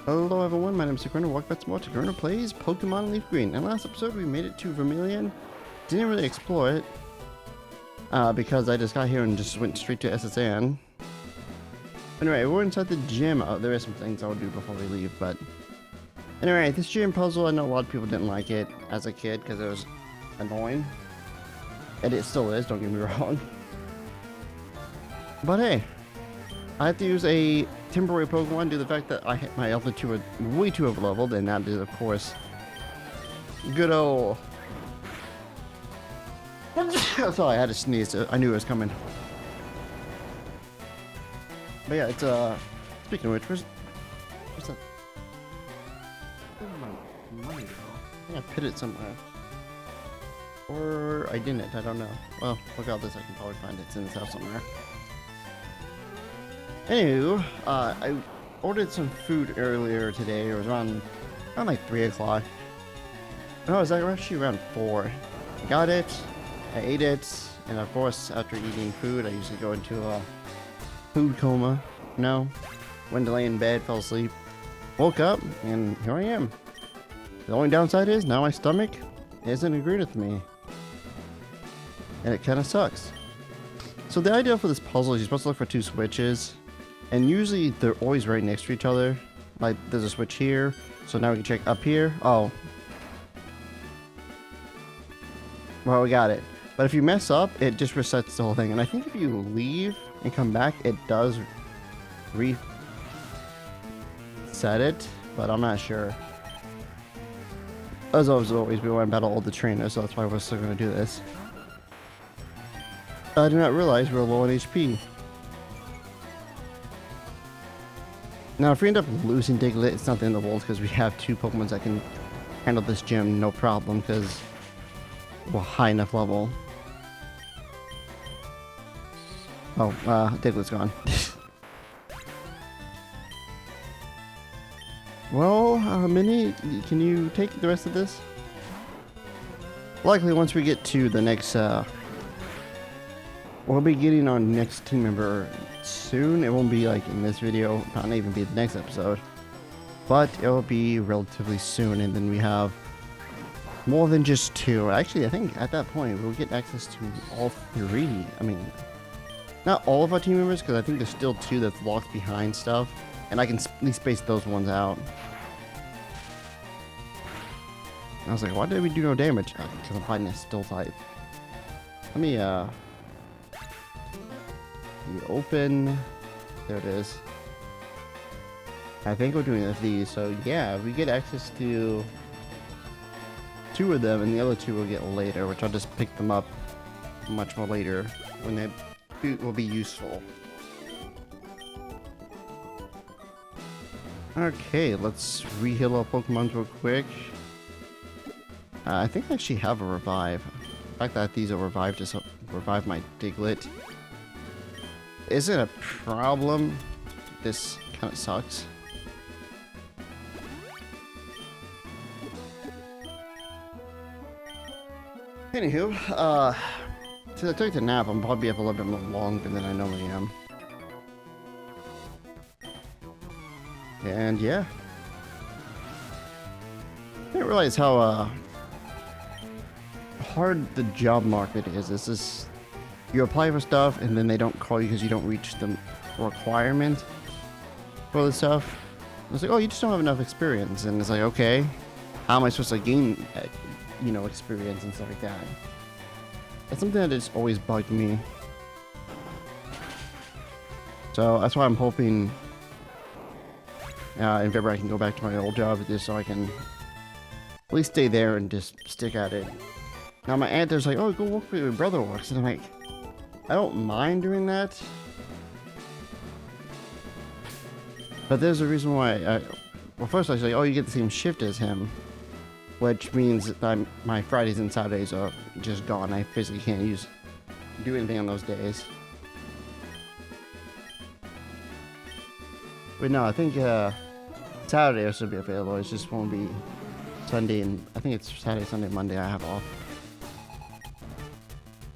Hello everyone, my name is Sagrina. Welcome back to more Sagrina Plays Pokemon Leaf Green. In last episode we made it to Vermilion. Didn't really explore it because I just got here and just went straight to SSN. Anyway, we're inside the gym. There is some things I'll do before we leave, but anyway, this gym puzzle, I know a lot of people didn't like it as a kid because it was annoying. And it still is, don't get me wrong. But hey, I have to use a temporary Pokemon due to the fact that my altitude was way too overleveled, and that is, of course, good old... Sorry, I had to sneeze. I knew it was coming. But yeah, it's, speaking of which, where's that? Where's my money go? I think I put it somewhere. Or I didn't, I don't know. Well, look out this, I can probably find it. It's in this house somewhere. Anywho, I ordered some food earlier today. It was around like 3 o'clock. No, it was actually around 4. I got it, I ate it, and of course, after eating food, I usually go into a food coma. No, went to lay in bed, fell asleep, woke up, and here I am. The only downside is now my stomach isn't agreeing with me, and it kind of sucks. So the idea for this puzzle is you're supposed to look for 2 switches. And usually they're always right next to each other. Like there's a switch here, so now we can check up here. Oh, well, we got it. But if you mess up, it just resets the whole thing. And I think if you leave and come back, it does reset it, but I'm not sure. As always, we went to battle all the trainers, so that's why we're still going to do this. I did not realize we were low on HP. Now, if we end up losing Diglett, it's not the end of the world because we have 2 Pokemon that can handle this gym no problem because we're high enough level. Oh, Diglett's gone. Well, Minnie, can you take the rest of this? Likely, once we get to the next, we'll be getting our next team member soon. It won't be like in this video, not even be the next episode, but it will be relatively soon, and then we have more than just 2. Actually, I think at that point we'll get access to all 3. I mean, not all of our team members, because I think there's still 2 that's locked behind stuff, and I can at least space those ones out. I was like, why did we do no damage? Because I'm fighting a Steel type. Let me open. There it is. I think we're doing these, so yeah, we get access to 2 of them, and the other 2 we'll get later, which I'll just pick them up much more later when they will be useful. Okay, let's re-heal our Pokemon real quick. I think I actually have a revive. The fact that these are revived just revive my Diglett isn't a problem. This kind of sucks. Anywho, since I took the nap, I'm probably up a little bit more longer than I normally am. And yeah. I didn't realize how hard the job market is. This is... You apply for stuff, and then they don't call you because you don't reach the requirement for the stuff. It's like, oh, you just don't have enough experience. And it's like, okay, how am I supposed to gain, you know, experience and stuff like that? That's something that just always bugged me. So that's why I'm hoping in February I can go back to my old job just so I can at least stay there and just stick at it. Now my aunt there's like, oh, go work where your brother works. And I'm like, I don't mind doing that, but there's a reason why. Well, first I say, oh, you get the same shift as him, which means that my Fridays and Saturdays are just gone. I physically can't do anything on those days. But no, I think Saturday I should be available. It just won't be Sunday, and I think it's Saturday, Sunday, Monday I have off.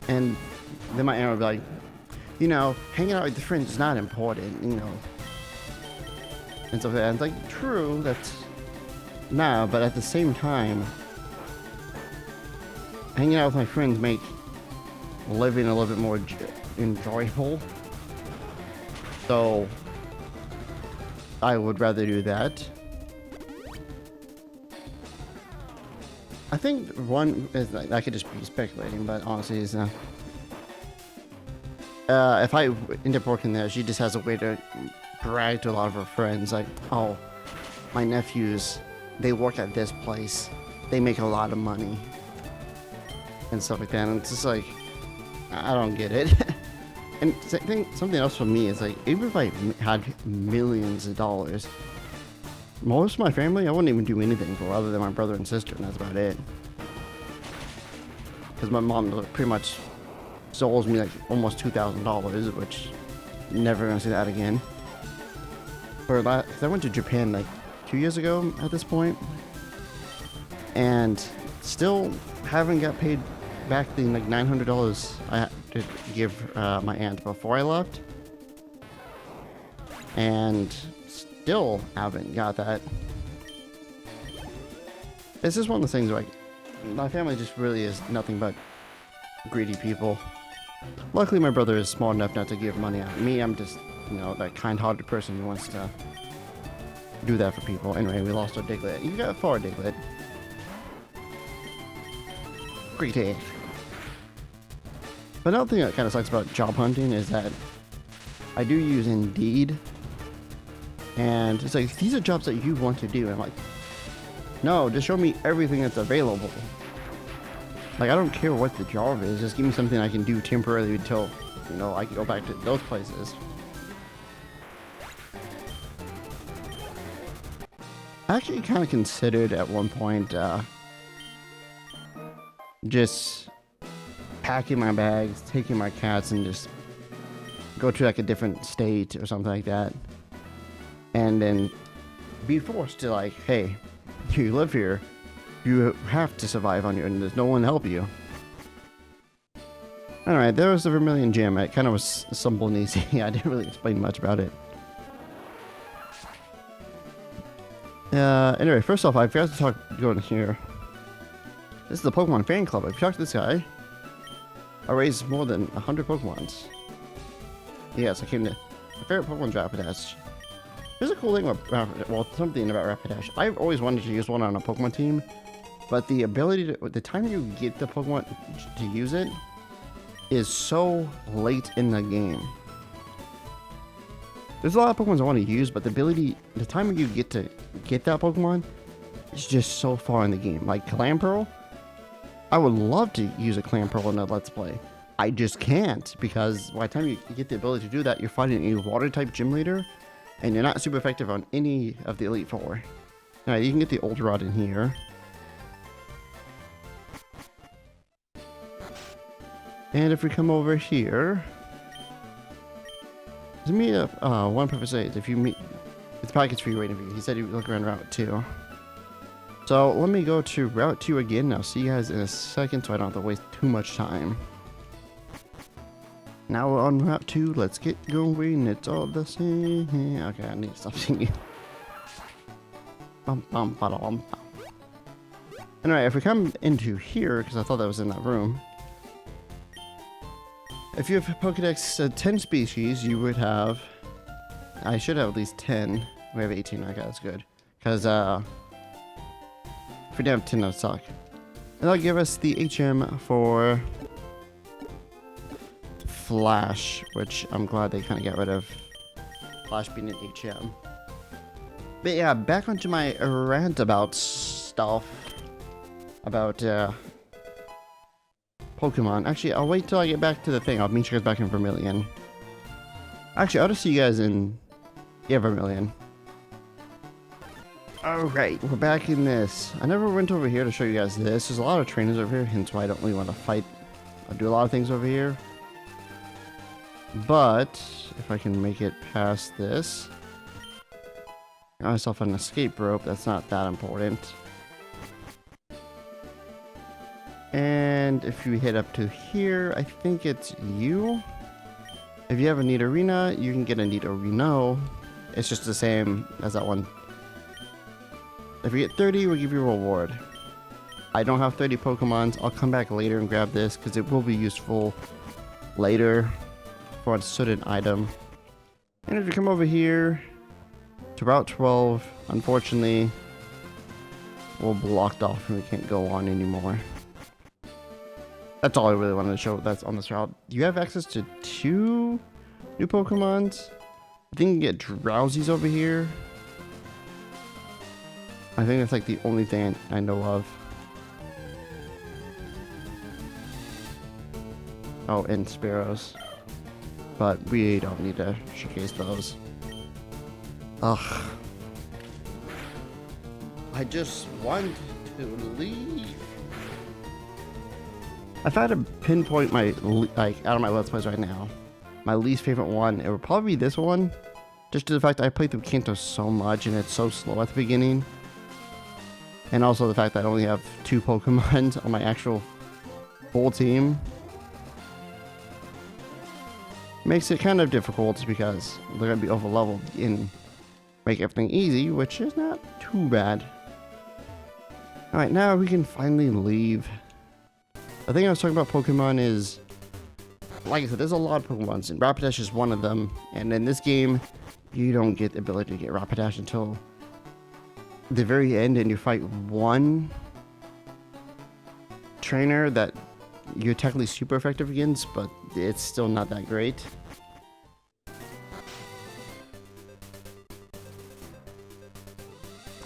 And then my aunt would be like, you know, hanging out with the friends is not important, you know. and stuff like that. And it's like, true, that's nah, but at the same time, hanging out with my friends make living a little bit more enjoyable. So I would rather do that. I think one is like, I could just be speculating, but honestly, is if I end up working there, she just has a way to brag to a lot of her friends, like, oh, my nephews, they work at this place, they make a lot of money, and stuff like that. And it's just like, I don't get it. And I think something else for me is like, even if I had millions of dollars, most of my family I wouldn't even do anything for other than my brother and sister, and that's about it. Because my mom pretty much owes me like almost $2,000, which never gonna see that again. Cause I went to Japan like 2 years ago at this point, and still haven't got paid back the like $900 I had to give my aunt before I left, and still haven't got that. It's just one of the things like my family just really is nothing but greedy people. Luckily my brother is smart enough not to give money out. Me, I'm just, you know, that kind-hearted person who wants to do that for people. Anyway, we lost our Diglett. You got 4 Diglett. Great day. But another thing that kind of sucks about job hunting is that I do use Indeed, and it's like, these are jobs that you want to do, and I'm like, no, just show me everything that's available. Like, I don't care what the job is, just give me something I can do temporarily until, you know, I can go back to those places. I actually kind of considered at one point just packing my bags, taking my cats, and just go to like a different state or something like that, and then be forced to like, hey, you live here, you have to survive on your own, there's no one to help you. Alright, there was the Vermilion Gem. It kind of was simple and easy. I didn't really explain much about it. Anyway, first off, I forgot to go in here. This is the Pokemon fan club. If you talk to this guy, I raised more than 100 Pokemons. Yes, I came to my favorite Pokemon Rapidash. Here's a cool thing about, well, something about Rapidash. I've always wanted to use one on a Pokemon team, but the ability to, the time you get the Pokemon to use it is so late in the game. There's a lot of Pokemon I want to use, but the time you get to get that Pokemon is just so far in the game. Like Clamperl, I would love to use a Clamperl in a Let's Play. I just can't, because by the time you get the ability to do that, you're fighting a Water-type gym leader, and you're not super effective on any of the Elite Four. Alright, you can get the Ultra Rod in here. And if we come over here, there's me one purpose is if you meet, it's package for you waiting for you. He said he would look around Route 2. So let me go to Route 2 again. I'll see you guys in a second so I don't have to waste too much time. Now we're on Route 2. Let's get going. It's all the same. Okay, I need to stop singing. Bum, bum, ba-dum. Anyway, if we come into here, because I thought that was in that room. If you have Pokedex 10 species, you would have... I should have at least 10. We have 18. Okay, that's good. Because, if we didn't have 10, that would suck. And that'll give us the HM for... Flash, which I'm glad they kind of got rid of Flash being an HM. But yeah, back onto my rant about stuff. About, Pokemon. Actually, I'll wait till I get back to the thing. I'll meet you guys back in Vermilion. Actually, I'll just see you guys in... Yeah, Vermilion. Alright, we're back in this. I never went over here to show you guys this. There's a lot of trainers over here, hence why I don't really want to fight. I do a lot of things over here. But, if I can make it past this... I got myself an escape rope. That's not that important. And if you head up to here, I think it's you. If you have a Nidorina, you can get a Nidorino. It's just the same as that one. If you get 30, we'll give you a reward. I don't have 30 Pokemons. I'll come back later and grab this because it will be useful later for a certain item. And if you come over here to Route 12, unfortunately, we're blocked off and we can't go on anymore. That's all I really wanted to show that's on this route. You have access to 2 new Pokemons. I think you can get Drowsies over here. I think that's like the only thing I know of. Oh, and Sparrows. But we don't need to showcase those. Ugh. I just want to leave. If I had to pinpoint my, like, out of my Let's Plays right now, my least favorite one, it would probably be this one. Just to the fact that I played through Kanto so much and it's so slow at the beginning. And also the fact that I only have 2 Pokemon on my actual full team. Makes it kind of difficult because they're going to be over leveled and make everything easy, which is not too bad. Alright, now we can finally leave. The thing I was talking about Pokemon is, like I said, there's a lot of Pokemons, and Rapidash is one of them. And in this game, you don't get the ability to get Rapidash until the very end, and you fight one trainer that you're technically super effective against, but it's still not that great.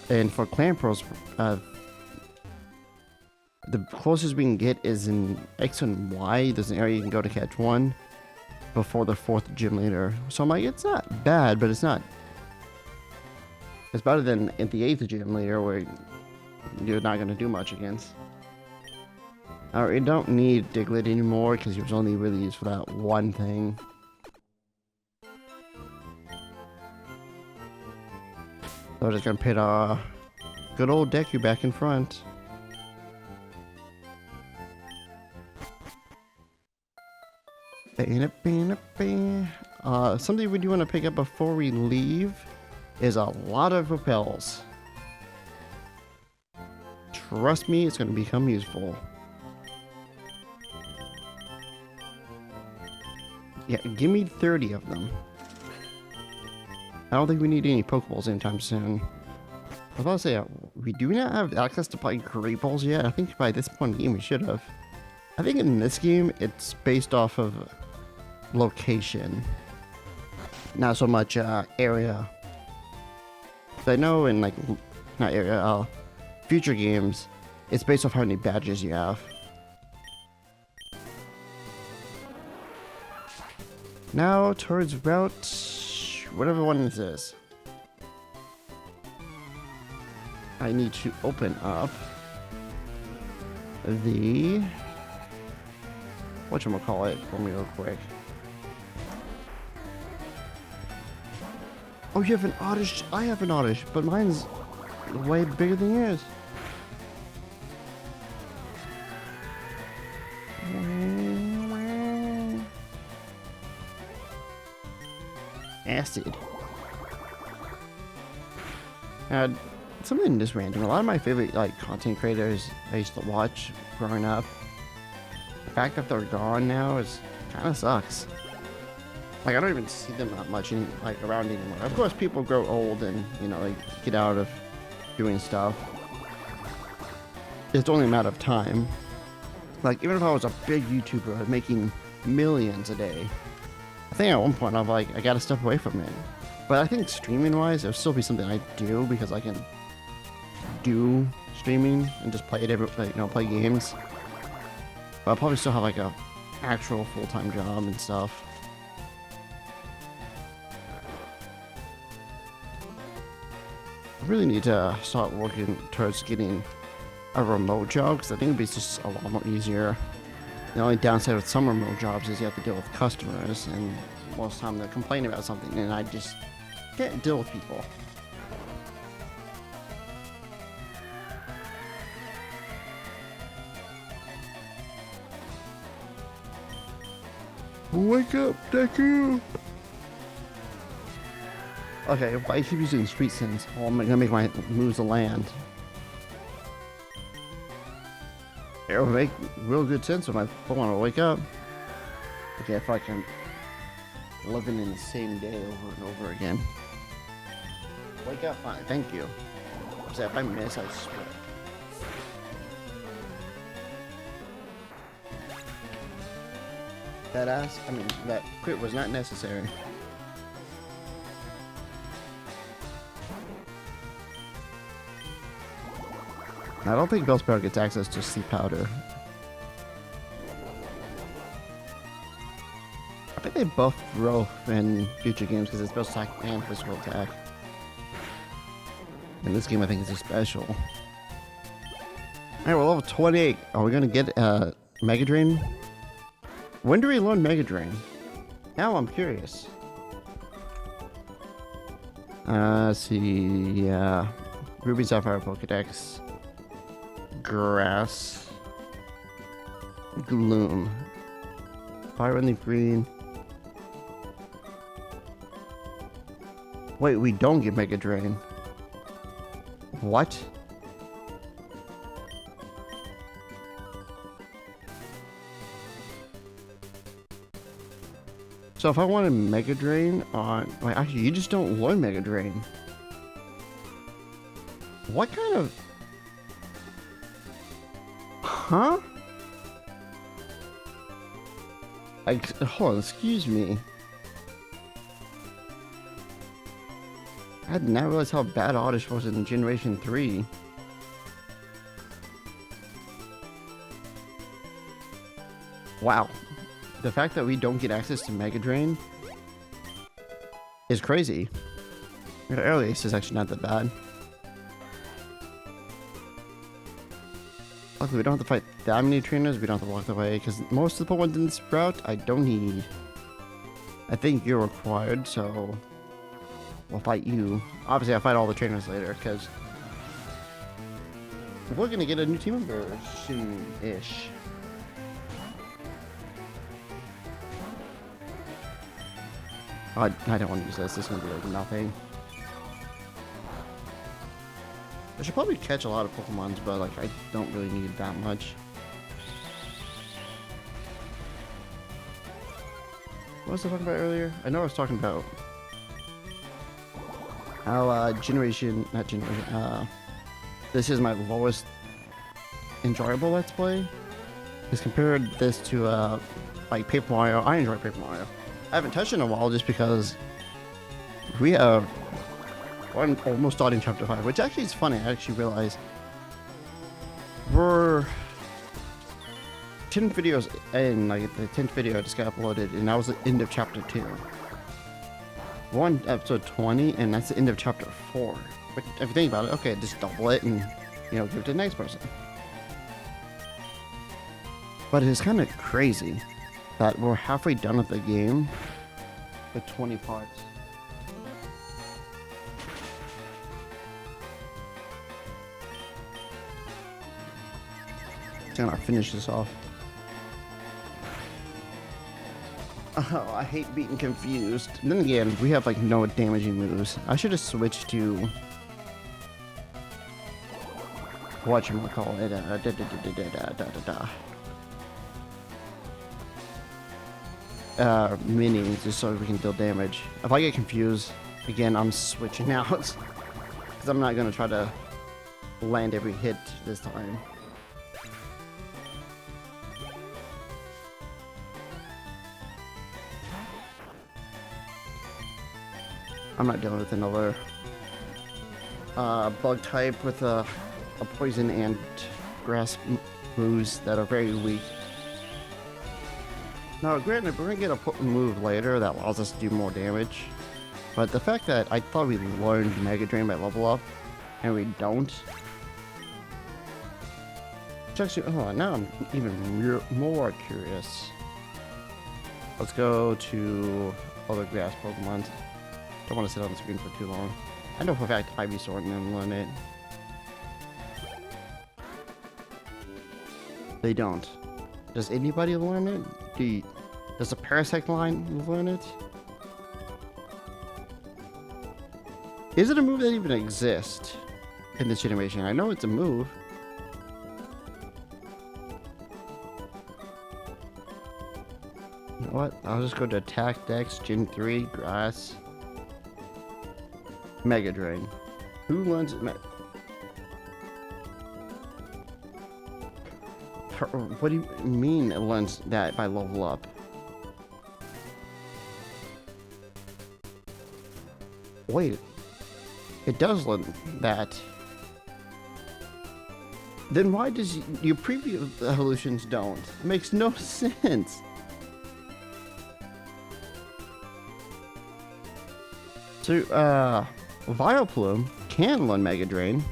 And for Clan Pros, the closest we can get is in X and Y. There's an area you can go to catch one before the 4th gym leader. So I'm like, it's not bad, but it's not. It's better than at the 8th gym leader where you're not going to do much against. We don't need Diglett anymore because he was only really used for that one thing. So we're just going to put our good old Deku back in front. Something we do want to pick up before we leave is a lot of repels. Trust me, it's going to become useful. Yeah, give me 30 of them. I don't think we need any Pokeballs anytime soon. I was about to say, we do not have access to play Great Balls yet. I think by this point in the game we should have. I think in this game, it's based off of location. Not so much area. But I know in like, not area, future games, it's based off how many badges you have. Now towards route, whatever one this is. I need to open up the, whatchamacallit, for me real quick. Oh, you have an Oddish? I have an Oddish, but mine's way bigger than yours. Acid. Something just random. A lot of my favorite like content creators I used to watch growing up, the fact that they're gone now is kind of sucks. Like I don't even see them that much around anymore. Of course, people grow old and they get out of doing stuff. It's only a matter of time. Like even if I was a big YouTuber making millions a day, I think at one point I'm like, I gotta step away from it. But I think streaming wise, it'll still be something I do because I can do streaming and just play it play games. But I'll probably still have like a actual full-time job and stuff. I really need to start working towards getting a remote job because I think it'd be just a lot more easier. The only downside with some remote jobs is you have to deal with customers, and most of the time they're complaining about something, and I just can't deal with people. Wake up, Deku! Okay, if I keep using Street Sense, oh, I'm gonna make my moves to land. It will make real good sense when my Pokemon will wake up. Okay, if I can living in the same day over and over again. Wake up, fine, thank you. So if I miss, I swear. That crit was not necessary. I don't think Bellsprout gets access to Sea Powder. I think they both grow in future games because it's Spell Attack and Physical Attack. In this game, I think it's a special. Alright, we're level 28. Are we gonna get Mega Drain? When do we learn Mega Drain? Now I'm curious. Let's see, yeah. Ruby Sapphire Pokedex. Grass. Gloom. Fire and LeafGreen. Wait, we don't get Mega Drain. What? So if I wanted Mega Drain on... Wait, actually, you just don't learn Mega Drain. What kind of... Huh? Like, hold on, excuse me. I did not realize how bad Oddish was in Generation 3. Wow. The fact that we don't get access to Mega Drain is crazy. Early Ace is actually not that bad. Luckily, we don't have to fight that many trainers. We don't have to walk the way because most of the Pokemon in this route I don't need. I think you're required, so we'll fight you. Obviously, I'll fight all the trainers later because we're gonna get a new team member soon-ish. I don't want to use this. This is going to be like nothing. I should probably catch a lot of Pokemons, but like I don't really need that much. What was I talking about earlier? I know I was talking about how not generation, this is my lowest enjoyable Let's Play. Just compared this to like Paper Mario. I enjoy Paper Mario. I haven't touched it in a while just because we have one almost starting chapter 5, which actually is funny. I actually realized we're 10 videos in, like the 10th video just got uploaded, and that was the end of chapter 2. We're on episode 20, and that's the end of chapter 4. But if you think about it, okay, just double it and, you know, give it to the next person. But it's kind of crazy that we're halfway done with the game with 20 parts. I'm gonna finish this off. Oh, I hate being confused. And then again, we have like no damaging moves. I should have switched to whatchamacallit, minis, just so we can deal damage. If I get confused, again, I'm switching out. Because I'm not going to try to land every hit this time. I'm not dealing with another bug type with a poison and grass moves that are very weak. Now, granted, we're going to get a move later that allows us to do more damage. But the fact that I thought we learned Mega Drain by level up, and we don't. Which actually, oh, now I'm even more curious. Let's go to other grass Pokemon. Don't want to sit on the screen for too long. I know for a fact Ivysaur and learn it. They don't. Does anybody learn it? Does the Parasect line learn it? Is it a move that even exists in this generation? I know it's a move. You know what? I'll just go to Attack Dex, Gen 3, Grass, Mega Drain. Who learns it? What do you mean it learns that by level up? Wait, it does learn that. Then why does your previous evolutions don't? It makes no sense. So, Vileplume can learn Mega Drain.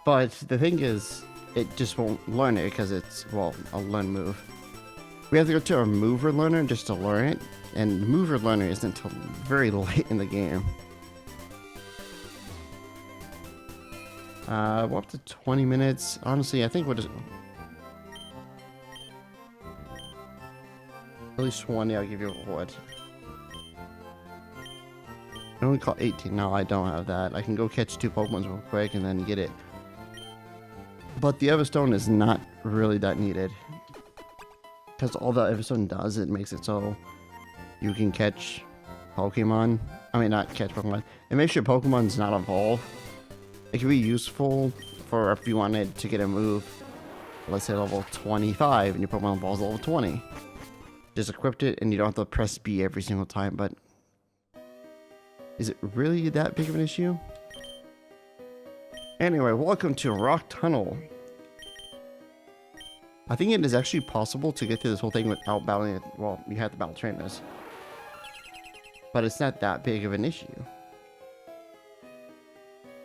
But the thing is, it just won't learn it because it's, well, a learn move. We have to go to a mover learner just to learn it. And mover learner isn't until very late in the game. We're up to 20 minutes. Honestly, I think we'll just... At least 20, I'll give you a reward. I only caught 18. No, I don't have that. I can go catch 2 Pokemon real quick and then get it. But the Everstone is not really that needed. Because all the Everstone does, it makes it so you can catch Pokemon. I mean, not catch Pokemon. It makes your Pokemon's not evolve. It can be useful for if you wanted to get a move, let's say level 25, and your Pokemon evolves level 20. Just equip it, and you don't have to press B every single time, but... Is it really that big of an issue? Anyway, welcome to Rock Tunnel. I think it is actually possible to get through this whole thing without battling it. Well, you have to battle trainers. But it's not that big of an issue.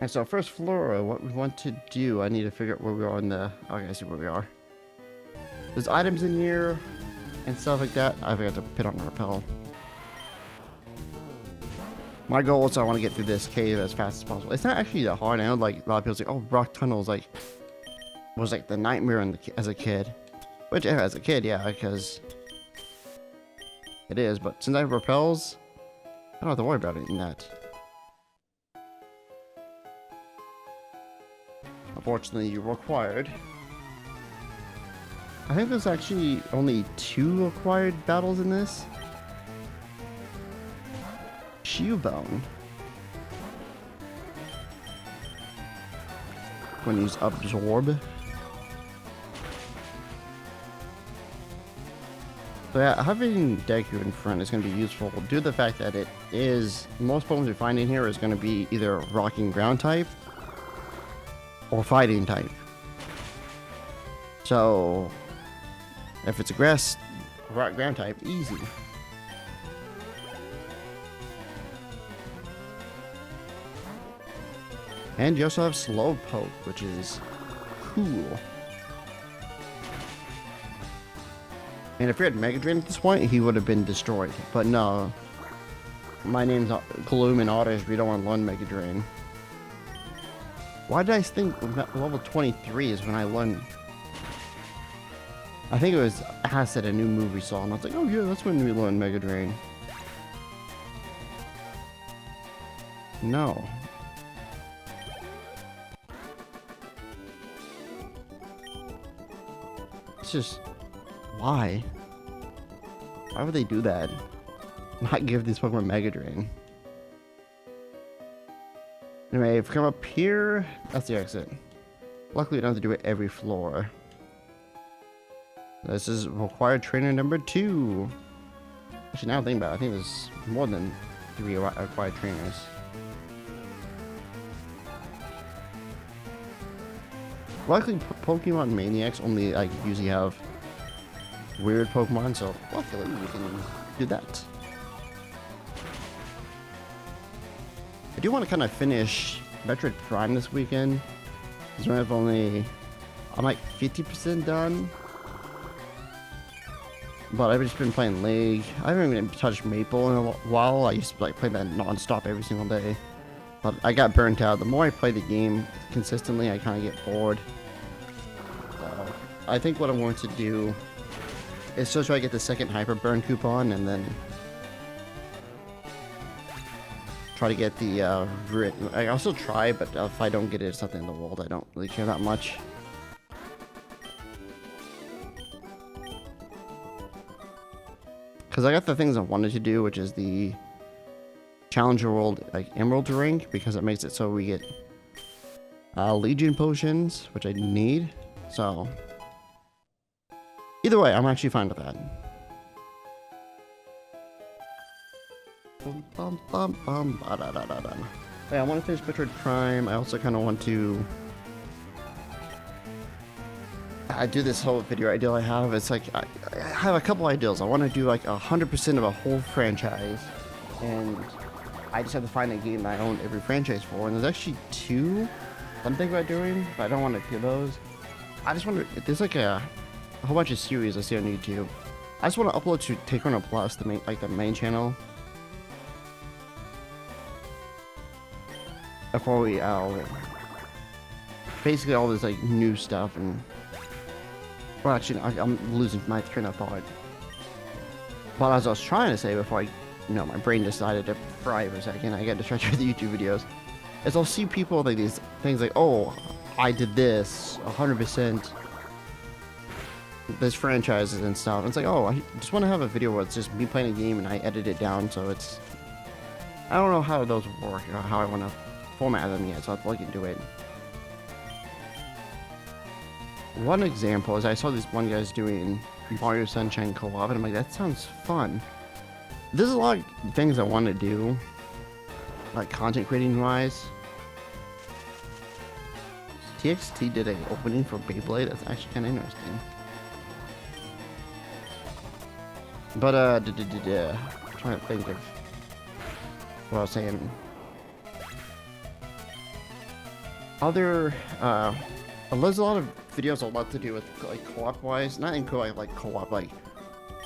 And so first Flora, what we want to do, I need to figure out where we are in the... Okay, I see where we are. There's items in here and stuff like that. I forgot to put on the rappel. My goal is I want to get through this cave as fast as possible. It's not actually that hard. I know like a lot of people say, oh, Rock Tunnel is like... was like the nightmare as a kid. Which, yeah, as a kid, yeah, because... it is, but since I have rappels, I don't have to worry about it in that. Unfortunately, you're required. I think there's actually only 2 required battles in this. Shoebone. I'm going to use Absorb. So yeah, having Deku in front is going to be useful due to the fact that it is... most Pokemon we find in here is going to be either Rock and Ground type or Fighting type. So if it's a Grass, Rock, Ground type, easy. And you also have Slowpoke, which is cool. And if we had Mega Drain at this point, he would have been destroyed. But no. My name's Gloom and Otters. We don't want to learn Mega Drain. Why did I think level 23 is when I learned... I think it was Acid, a new move we saw. And I was like, oh yeah, that's when we learned Mega Drain. No. It's just... why? Why would they do that? Not give these Pokemon Mega Drain. Anyway, if we come up here, that's the exit. Luckily, we don't have to do it every floor. This is required trainer number 2. Actually, now I think about it, I think there's more than 3 required trainers. Luckily, Pokemon Maniacs only like usually have weird Pokemon, so luckily we can do that. I do want to kind of finish Metroid Prime this weekend. Because I've only... I'm like 50% done. But I've just been playing League. I haven't even touched Maple in a while. I used to like play that non-stop every single day. But I got burnt out. The more I play the game consistently, I kind of get bored. So I think what I'm going to do is still try to get the second Hyper Burn coupon and then try to get the I'll still try, but if I don't get it, it's nothing in the world. I don't really care that much. Because I got the things I wanted to do, which is the Challenger World like Emerald rank, because it makes it so we get Legion potions, which I need. So either way, I'm actually fine with that. Yeah, I want to finish Metroid Prime. I also kind of want to do this whole video ideal I have. It's like I have a couple ideals. I want to do like 100% of a whole franchise, and I just have to find a game that I own every franchise for. And there's actually 2 I'm thinking about doing, but I don't want to kill those. I just wonder if there's like a whole bunch of series I see on YouTube. I just want to upload to Take Runner Plus, the main channel. Before we basically all this like new stuff, and well, actually I'm losing my train of thought. But as I was trying to say before my brain decided to fry for a second, I got distracted with the YouTube videos. Is I'll see people like these things like, oh, I did this 100%. There's franchises and stuff. And it's like, oh, I just want to have a video where it's just me playing a game and I edit it down, so it's. I don't know how those work or how I want to format them yet, so I'll have to look into it. One example is I saw these one guys doing Mario Sunshine co-op, and I'm like, that sounds fun. There's a lot of things I want to do, like content creating wise. TXT did an opening for Beyblade. That's actually kind of interesting. But I'm trying to think of what I was saying. There's a lot of videos I'd love to do with like co-op wise, not in co-op, like co-op, like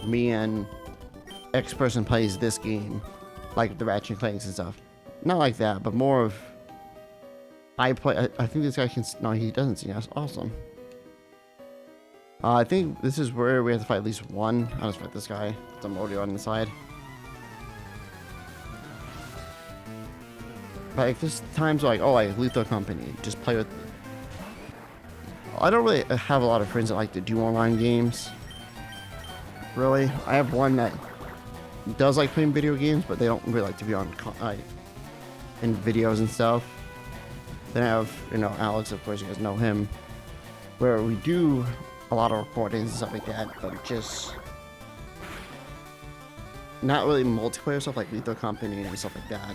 me and X person plays this game, like the Ratchet and Clanks and stuff. Not like that, but more of I play. I think this guy can. No, he doesn't see us. Awesome. I think this is where we have to fight at least one. I'll just fight this guy. Some audio on the side. Like there's times like, oh, like Lethal Company, just play with. I don't really have a lot of friends that like to do online games. Really, I have one that does like playing video games, but they don't really like to be on in videos and stuff. Then I have, Alex, of course, you guys know him, where we do a lot of recordings and stuff like that, but just not really multiplayer stuff like Lethal Company and stuff like that.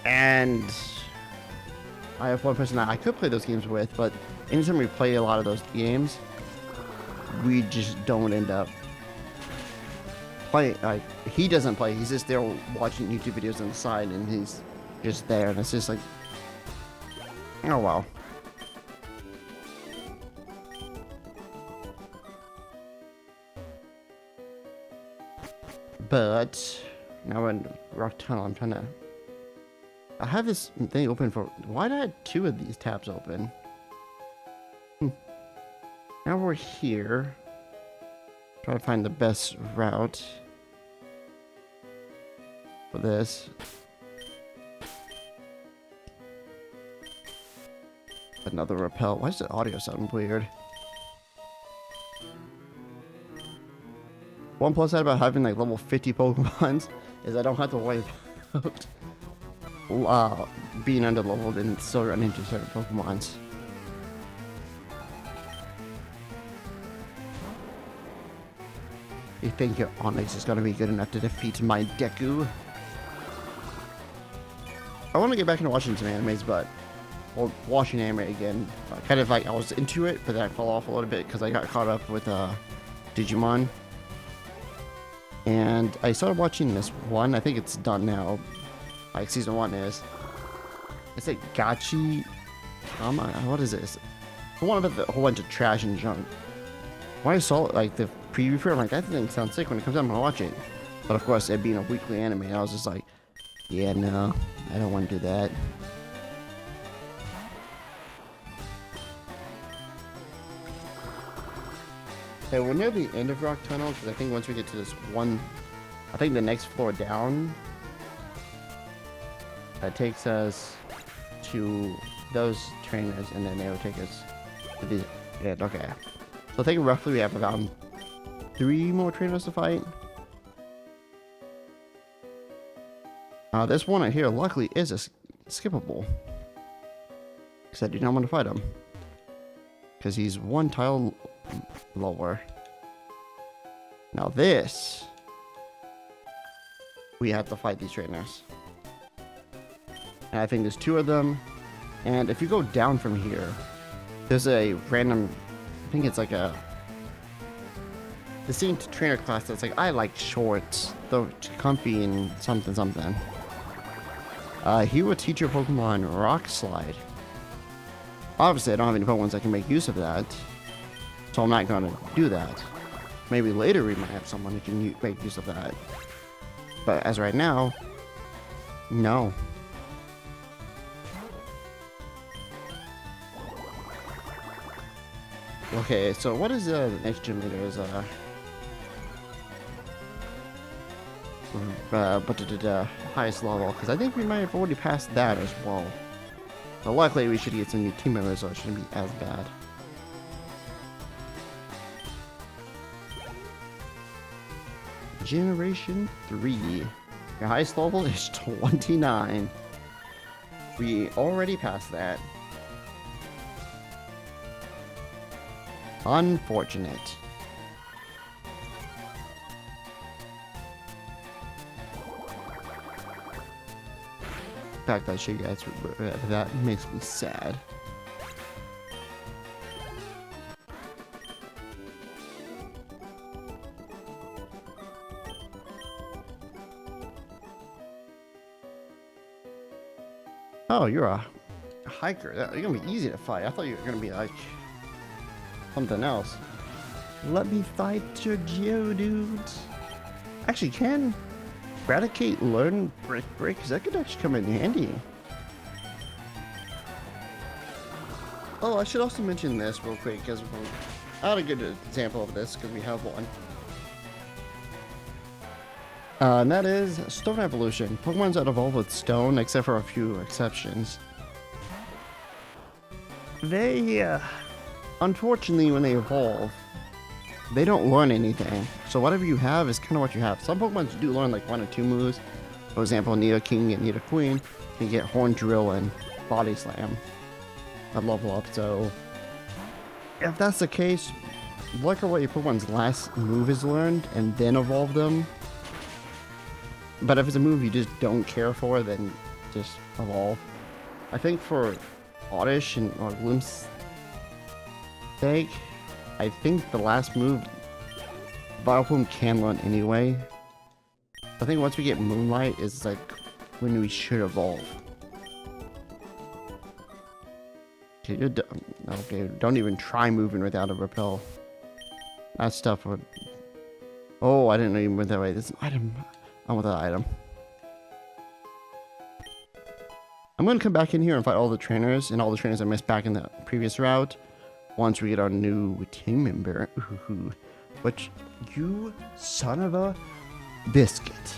And I have one person that I could play those games with, but anytime we play a lot of those games, we just don't end up playing. Like, he doesn't play, he's just there watching YouTube videos on the side, and he's just there, and it's just like, oh wow. But now we're in Rock Tunnel. I'm trying to. I have this thing open for. Why did I have 2 of these tabs open? Now we're here. Try to find the best route for this. Another repel. Why does the audio sound weird? One plus side about having like level 50 Pokemons is I don't have to worry about being underleveled and still run into certain Pokemons. You think your Onix is gonna be good enough to defeat my Deku? I want to get back into watching some animes, but watching anime again, kind of like I was into it, but then I fell off a little bit because I got caught up with Digimon. And I started watching this one. I think it's done now. Like season 1 is. It's like Gachi Tama. What is this? The one about the whole bunch of trash and junk. When I saw like the preview for it, I'm like, that thing sounds sick. When it comes out, I'm gonna watch it. But of course, it being a weekly anime, I was just like, yeah, no, I don't want to do that. Okay, we're near the end of Rock Tunnel, because I think once we get to this one, I think the next floor down that takes us to those trainers, and then they will take us to the end. Okay. So I think roughly we have about 3 more trainers to fight. This one right here, luckily, is a skippable. Because I do not want to fight him. Because he's 1 tile lower. Now this, we have to fight these trainers. And I think there's 2 of them. And if you go down from here, there's a random, I think it's like a distinct trainer class that's like, I like shorts, though comfy and something something. He will teach your Pokemon Rock Slide. Obviously, I don't have any Pokemon that can make use of that, so I'm not going to do that. Maybe later we might have someone who can make use of that. But as right now, no. Okay, so what is the next gym leader's highest level? Because I think we might have already passed that as well. But luckily we should get some new team members, so it shouldn't be as bad. Generation 3. Your highest level is 29. We already passed that. Unfortunate. The fact that she gets that makes me sad. Oh, you're a hiker. You're gonna be easy to fight. I thought you were gonna be like something else. Let me fight your Geodude. Actually, can Eradicate learn Break? Because that could actually come in handy. Oh, I should also mention this real quick, because I had a good example of this, because we have one. And that is Stone Evolution. Pokemons that evolve with Stone, except for a few exceptions. They, unfortunately, when they evolve, they don't learn anything. So whatever you have is kind of what you have. Some Pokemon do learn like 1 or 2 moves. For example, Nidoking and Nidoqueen can get Horn Drill and Body Slam at level up. So if that's the case, look at what your Pokemon's last move is learned and then evolve them. But if it's a move you just don't care for, then just evolve. I think for Oddish and or Gloom's sake, I think the last move Vileplume can learn anyway. I think once we get Moonlight is like when we should evolve. Okay, don't even try moving without a repel. That stuff would... Oh, I didn't know you went that way. This item... I want that item. I'm going to come back in here and fight all the trainers and all the trainers I missed back in the previous route. Once we get our new team member. Ooh, which, you son of a biscuit.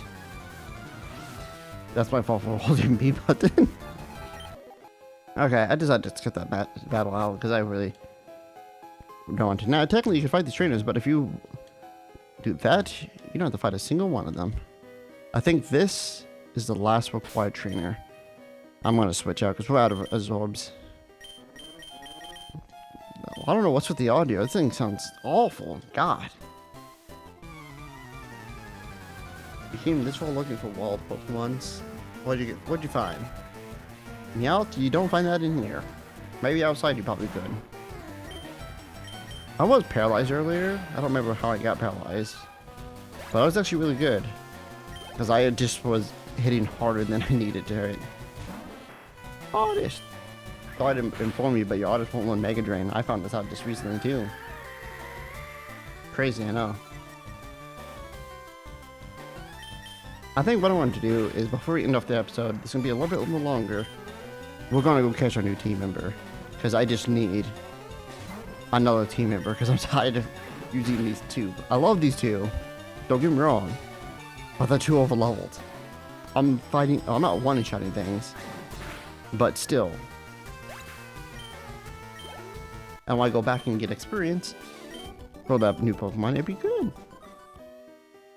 That's my fault for holding B button. Okay, I decided to skip that battle out because I really don't want to. Now, technically you can fight these trainers, but if you do that, you don't have to fight a single one of them. I think this is the last required trainer. I'm going to switch out because we're out of absorbs. I don't know what's with the audio. This thing sounds awful. God. You came this far looking for wild Pokemons. What'd you get? What'd you find? Meowth? You don't find that in here. Maybe outside you probably could. I was paralyzed earlier. I don't remember how I got paralyzed. But I was actually really good. Because I just was hitting harder than I needed to hit. Oddish. Thought I'd inform you, but your Oddish won't learn Mega Drain. I found this out just recently too. Crazy, I know. I think what I want to do is, before we end off the episode, it's going to be a little bit longer. We're going to go catch our new team member. Because I just need another team member. Because I'm tired of using these 2. I love these 2. Don't get me wrong. But they're too overleveled. I'm fighting. I'm not one-shotting things, but still. And when I go back and get experience for that new Pokemon, it'd be good.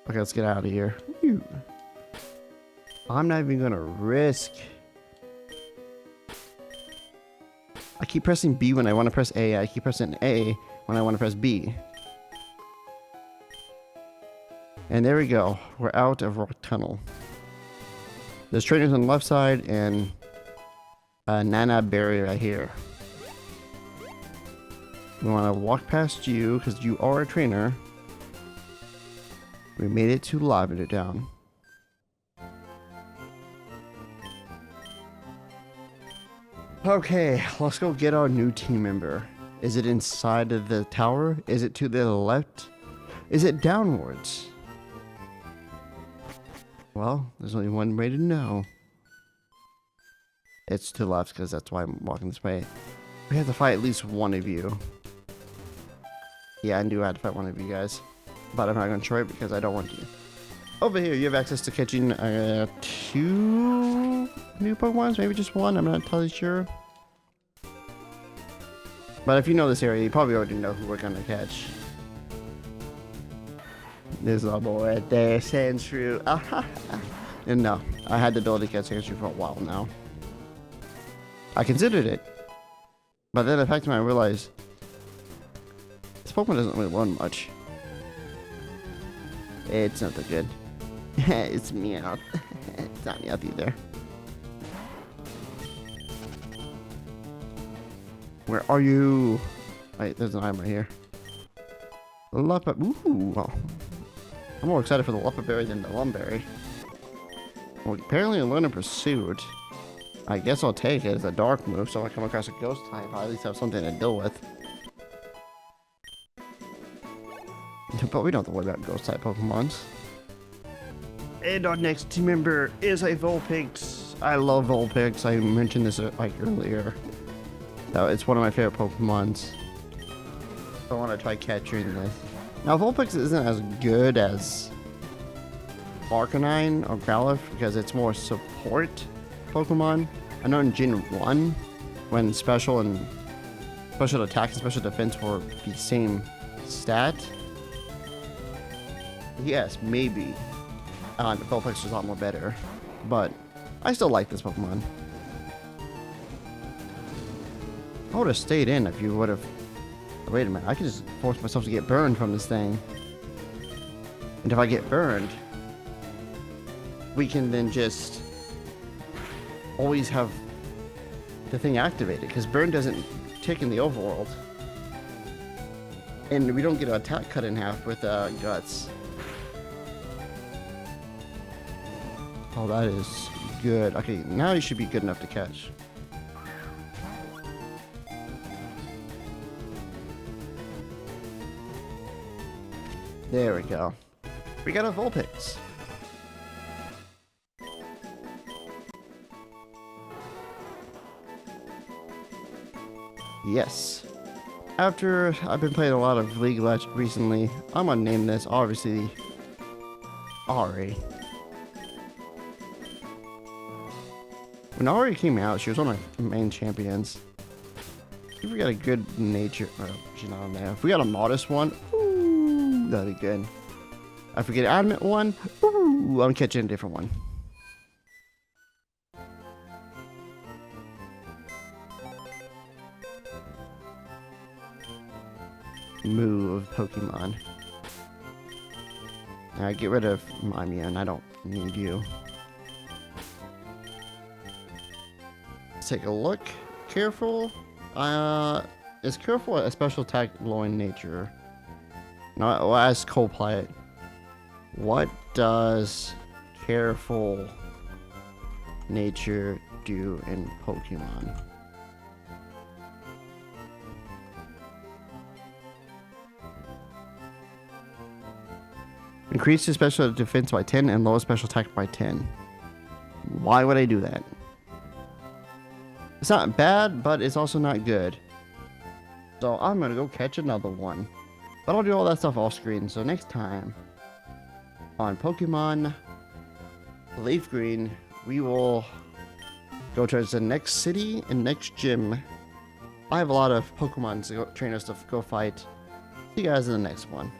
Okay, let's get out of here. Whew. I'm not even gonna risk. I keep pressing B when I want to press A. I keep pressing A when I want to press B. And there we go. We're out of Rock Tunnel. There's trainers on the left side and a Nana Berry right here. We want to walk past you because you are a trainer. We made it to Lavender Town. Okay, let's go get our new team member. Is it inside of the tower? Is it to the left? Is it downwards? Well, there's only one way to know. It's to the left because that's why I'm walking this way. We have to fight at least one of you. Yeah, I do have to fight one of you guys. But I'm not going to try it because I don't want to. Over here, you have access to catching 2 new Pokemon, maybe just 1. I'm not entirely sure. But if you know this area, you probably already know who we're going to catch. This little boy right there, Sandshrew. And no, I had the ability to catch Sandshrew for a while now. I considered it. But then I fact I realized this Pokemon doesn't really run much. It's not that good. It's Meowth. It's not Meowth either. Where are you? Wait, there's an item right here. Ooh, well, I'm more excited for the Lupaberry than the Lumberry. Well, apparently I'm learning Pursuit. I guess I'll take it as a dark move, so if I come across a ghost type, I at least have something to deal with. But we don't have to worry about ghost type Pokemons. And our next team member is a Vulpix. I love Vulpix. I mentioned this like earlier. So it's one of my favorite Pokemons. I want to try capturing this. Now Vulpix isn't as good as Arcanine or Growlithe because it's more support Pokemon. I know in Gen 1, when special attack and special defense were the same stat. Yes, maybe. Vulpix is a lot more better. But I still like this Pokemon. I would have stayed in if you would have... Wait a minute, I could just force myself to get burned from this thing. And if I get burned, we can then just always have the thing activated, because burn doesn't tick in the overworld. And we don't get an attack cut in half with guts. Oh, that is good. Okay, now you should be good enough to catch. There we go. We got a Vulpix. Yes. After I've been playing a lot of League Legends recently, I'm gonna name this, obviously, Ari. When Ari came out, she was one of my main champions. If we got a good nature, she's not on there. If we got a modest one, ooh, that'd be good. If we get an adamant one, ooh, I'm catching a different one. Move Pokemon. Alright, get rid of Mimian. I don't need you. Let's take a look. Careful. Is Careful a special attack low in nature? No, I'll ask Coldplay. What does Careful nature do in Pokemon? Increases special defense by 10 and lower special attack by 10. Why would I do that? It's not bad, but it's also not good. So I'm gonna go catch another one. But I'll do all that stuff off screen. So next time on Pokemon LeafGreen, we will go towards the next city and next gym. I have a lot of Pokemon to trainers to go fight. See you guys in the next one.